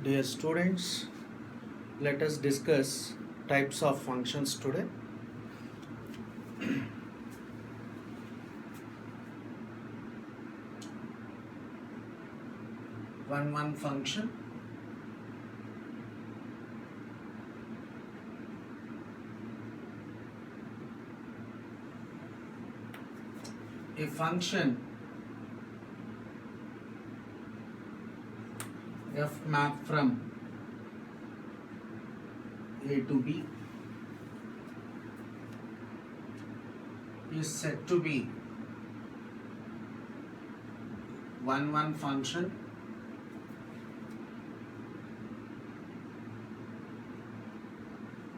Dear students, let us discuss types of functions today. One function, a function f map from A to B is said to be one function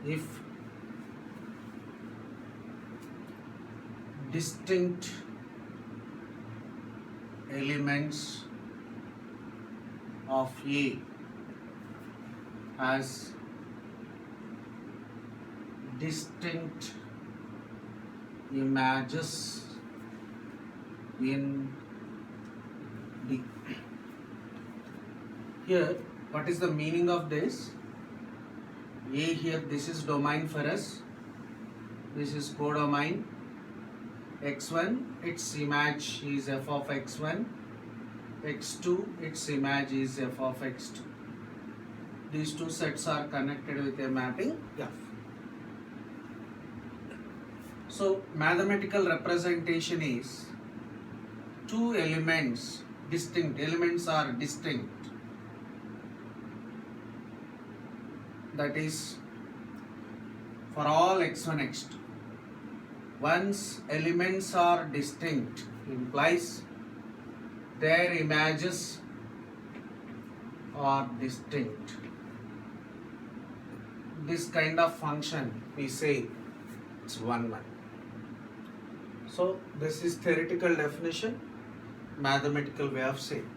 if distinct elements of A has distinct images in D. Here, what is the meaning of this? A here, this is domain for us. This is codomain. X1, its image is f of x1. X2, its image is f of x2. These two sets are connected with a mapping f. So, mathematical representation is two elements, distinct. Elements are distinct. That is for all x1, x2. Once elements are distinct, implies their images are distinct. This kind of function we say it's one. So this is theoretical definition, mathematical way of saying.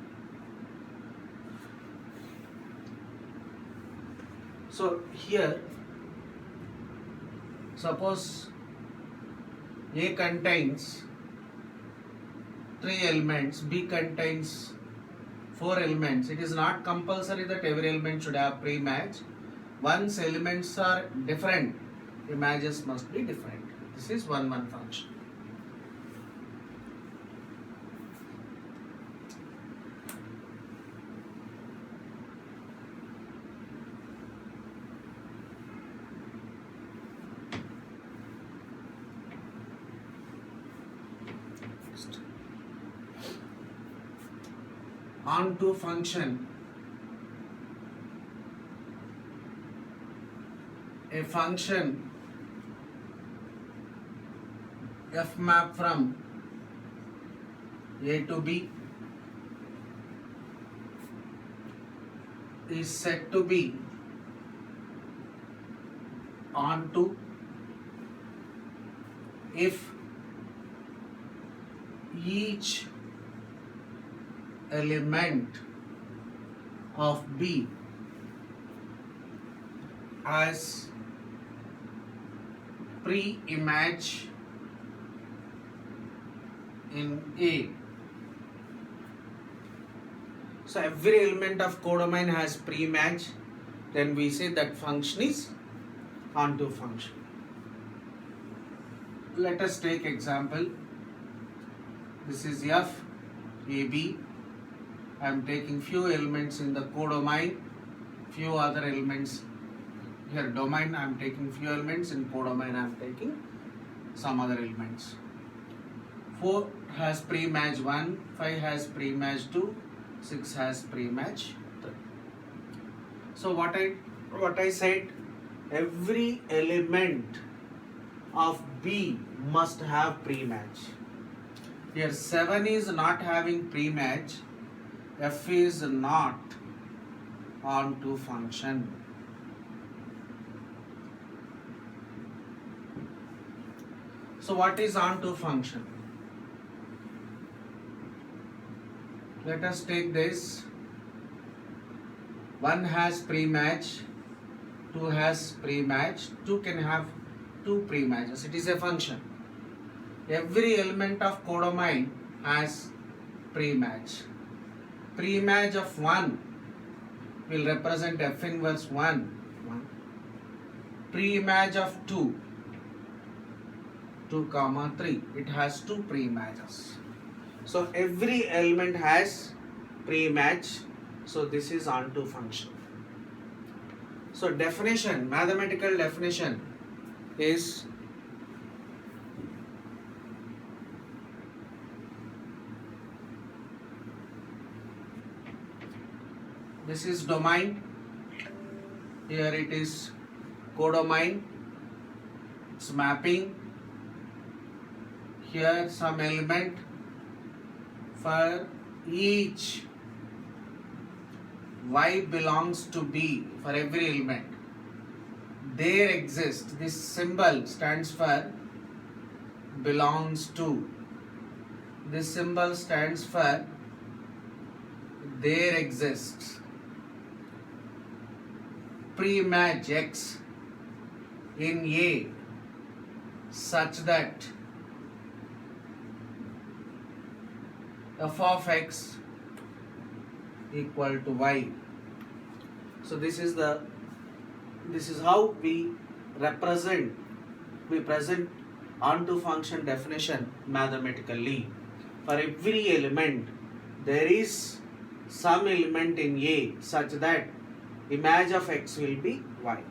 So here, suppose A contains 3 elements, B contains 4 elements. It is not compulsory that every element should have pre-match. Once elements are different, images must be different. This is one function. Onto function, a function f map from A to B is said to be onto if each element of B has pre-image in A. So every element of codomain has pre-match, then we say that function is onto function. Let us take example. This is f AB. I am taking few elements in the codomain, few other elements here domain. I am taking few elements in codomain. I am taking some other elements. 4 has pre-match 1, 5 has pre-match 2, 6 has pre-match 3. So what I said, every element of B must have pre-match. Here 7 is not having pre-match. F is not onto function. So what is onto function? Let us take this. 1 has pre-match, 2 has pre-match, 2 can have 2 pre-matches. It is a function. Every element of codomain has pre-match. Pre-match of 1 will represent F inverse 1. Pre-image of 2, 2 comma 3. It has two pre-images. So every element has pre-image. So this is onto function. So definition, mathematical definition is this is domain. Here it is codomain. It's mapping. Here some element for each y belongs to B for every element. There exists, this symbol stands for belongs to. This symbol stands for there exists. Pre-image X in A such that f of x equal to y. So this is how we present onto function definition mathematically. For every element there is some element in A such that image of x will be y. Right.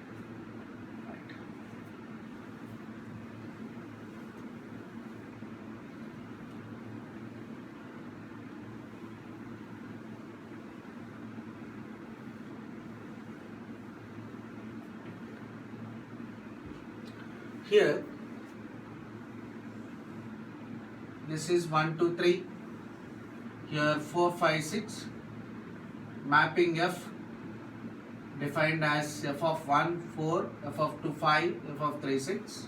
Here this is 1, 2, 3. Here 4, 5, 6. Mapping F defined as f of 1, 4, f of 2, 5, f of 3, 6.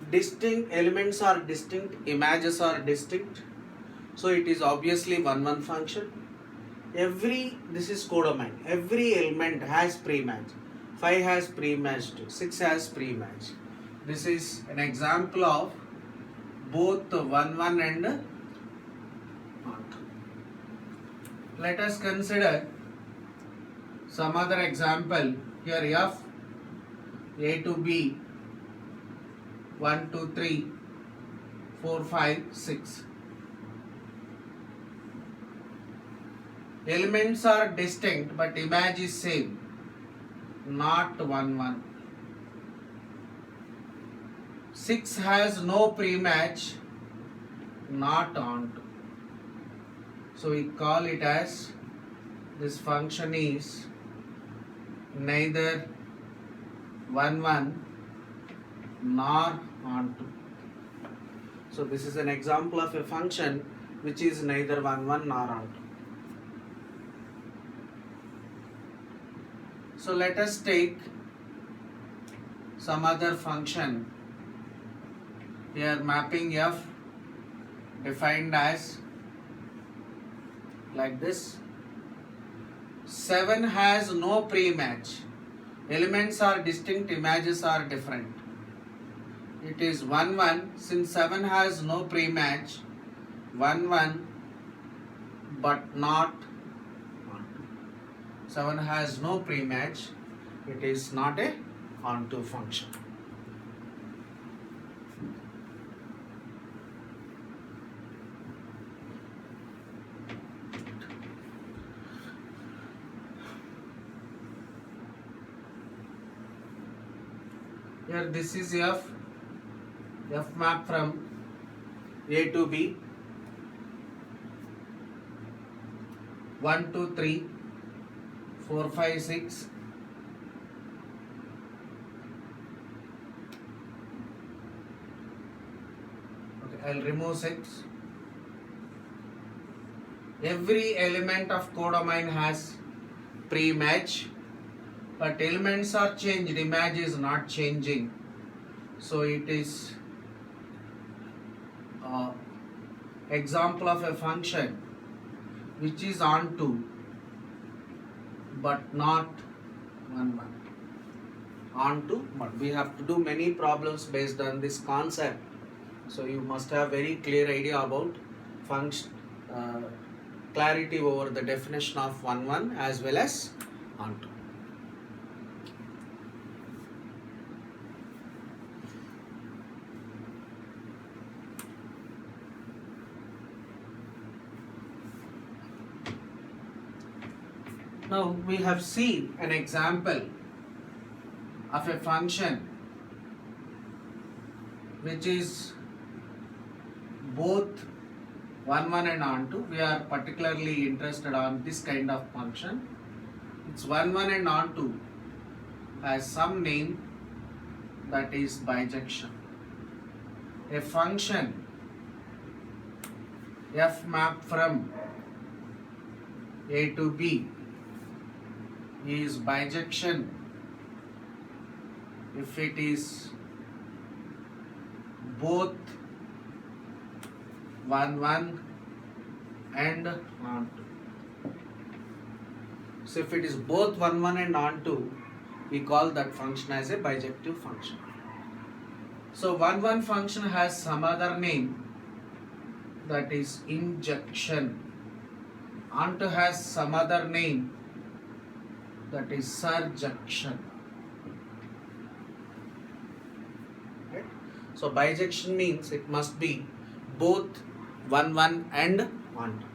Distinct elements are distinct, images are distinct. So it is obviously 1, 1 function. This is codomain. Every element has pre-image. 5 has pre-image 2, 6 has pre-image. This is an example of both 1, 1 and not. Let us consider some other example. Here F, A to B, 1, 2, 3, 4, 5, 6. Elements are distinct but image is same, not 1, 1. 6 has no pre-match, not onto. So we call it as this function is neither 1, 1 nor onto. So this is an example of a function which is neither 1, 1 nor onto. So let us take some other function. Here mapping F defined as like this. 7 has no pre-match. Elements are distinct, images are different. It is 1, 1. Since 7 has no pre-match, 1, 1 but not 1. 7 has no pre-match. It is not a onto function. Here this is F map from A to B, 1, 2, 3, 4, 5, 6. Okay, I'll remove 6. Every element of codomain has pre-match, but elements are changed, image is not changing. So it is example of a function which is onto but not 1, 1. Onto, but we have to do many problems based on this concept. So you must have very clear idea about function clarity over the definition of 1, as well as onto. Now we have seen an example of a function which is both 1 and onto. We are particularly interested on this kind of function. It's 1 and onto has some name, that is bijection. A function f map from A to B is bijection if it is both 1 and onto. So if it is both 1 and onto, we call that function as a bijective function. So 1 function has some other name, that is injection. Onto has some other name, that is surjection. Okay. So bijection means it must be both 1 and onto.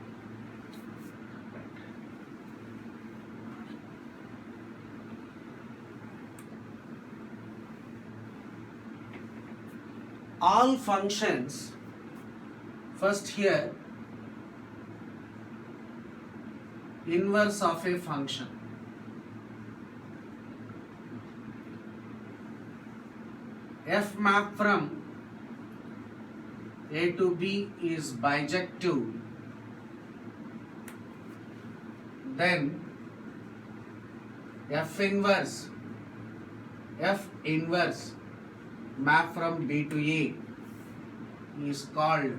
All functions, first here, inverse of a function. F map from A to B is bijective, then F inverse map from B to A is called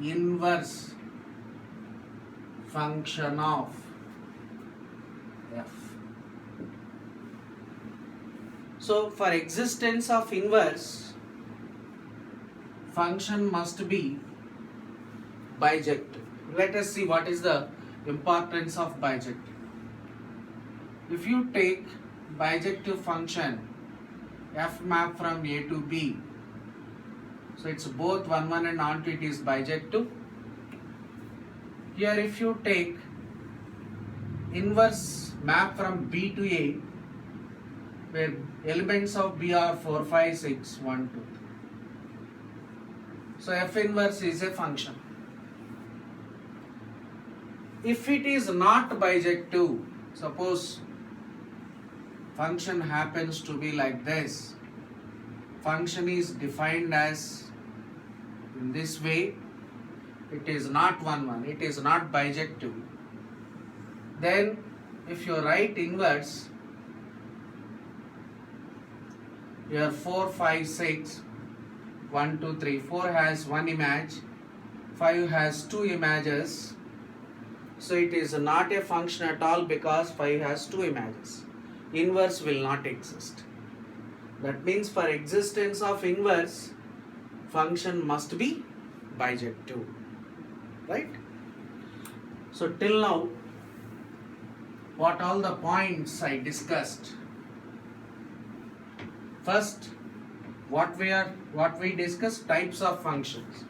inverse function of F. So for existence of inverse, function must be bijective. Let us see what is the importance of bijective. If you take bijective function f map from A to B, so it's both 1 and onto, it is bijective. Here if you take inverse map from B to A, where elements of B are 4, 5, 6, 1, 2. So f inverse is a function. If it is not bijective, suppose function happens to be like this, function is defined as in this way, it is not 1, it is not bijective, then if you write inverse, here 4, 5, 6, 1, 2, 3, 4 has one image, 5 has two images, so it is not a function at all because 5 has two images. Inverse will not exist. That means for existence of inverse, function must be bijective, right? So till now, what all the points I discussed. First, what we discussed, types of functions.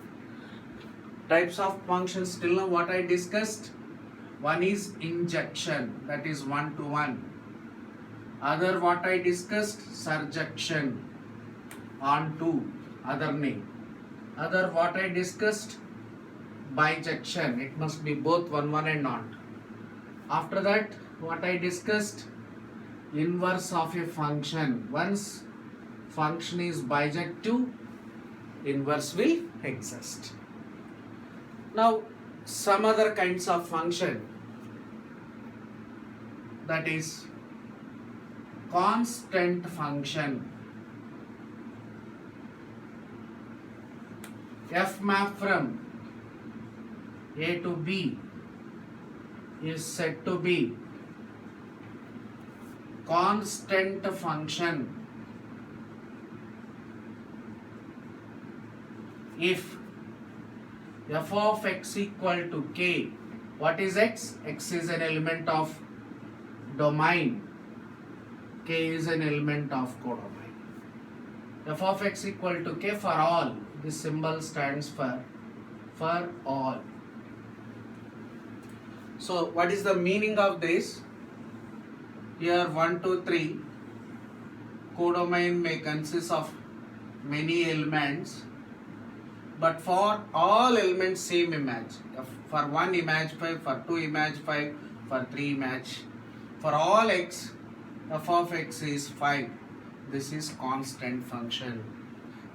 Types of functions, till now what I discussed, one is injection, that is 1 to 1. Other what I discussed, surjection, onto, other name. Other what I discussed, bijection, it must be both 1 and onto. After that, what I discussed, inverse of a function. Once function is bijective, inverse will exist. Now, some other kinds of function, that is constant function. F map from A to B is said to be constant function if f of x equal to k. What is x? X is an element of domain. K is an element of codomain. F of x equal to k for all. This symbol stands for all. So what is the meaning of this? Here 1, 2, 3. Codomain may consist of many elements, but for all elements same image. For 1 image 5, for 2 image 5, for 3 image. For all x, f of x is 5. This is constant function.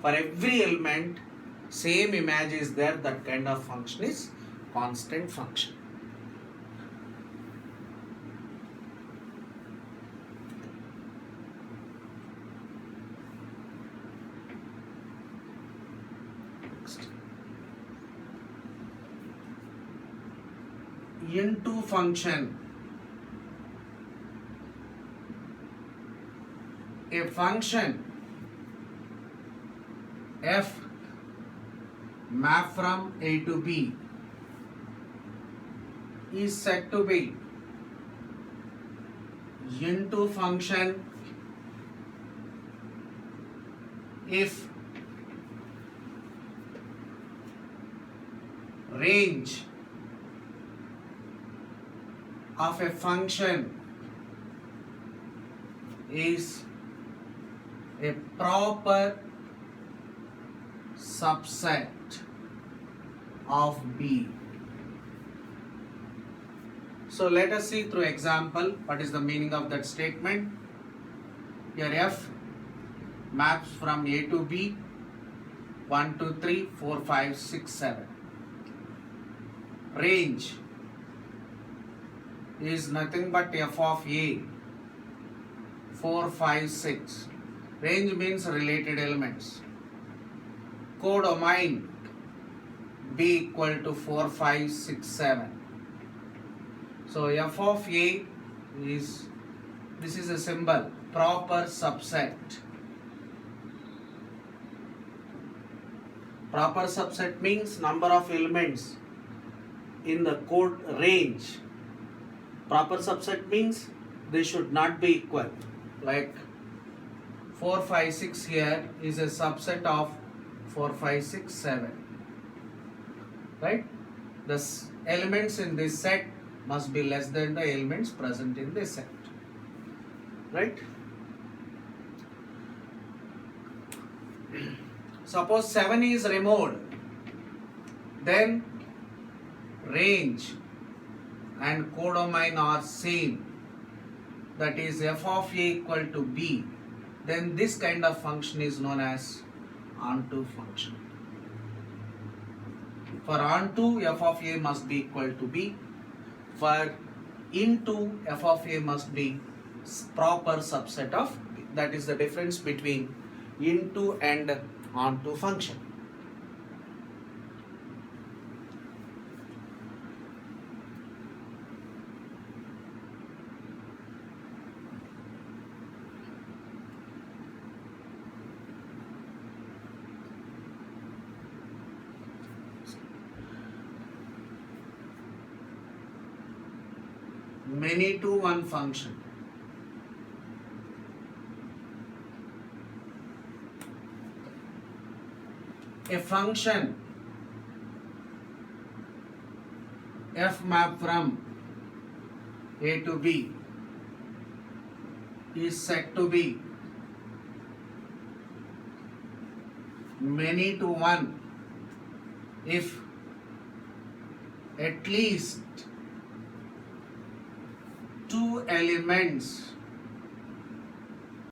For every element same image is there, that kind of function is constant function. Into function. A function f map from A to B is said to be into function if range of a function is a proper subset of B. So let us see through example what is the meaning of that statement. Here f maps from A to B 1, 2, 3, 4, 5, 6, 7. Range is nothing but f of A 4, 5, 6. Range means related elements. Codomain B equal to 4, 5, 6, 7. So f of A is, this is a symbol, proper subset. Proper subset means number of elements in the code range. Proper subset means they should not be equal. Like 4, 5, 6 here is a subset of 4, 5, 6, 7. Right? The elements in this set must be less than the elements present in this set. Right? Suppose 7 is removed, then range and codomain are same, that is f of A equal to B, then this kind of function is known as onto function. For onto, f of A must be equal to B. For into, f of A must be proper subset of B. That is the difference between into and onto function. Many to one function. A function f map from A to B is said to be many to one if at least two elements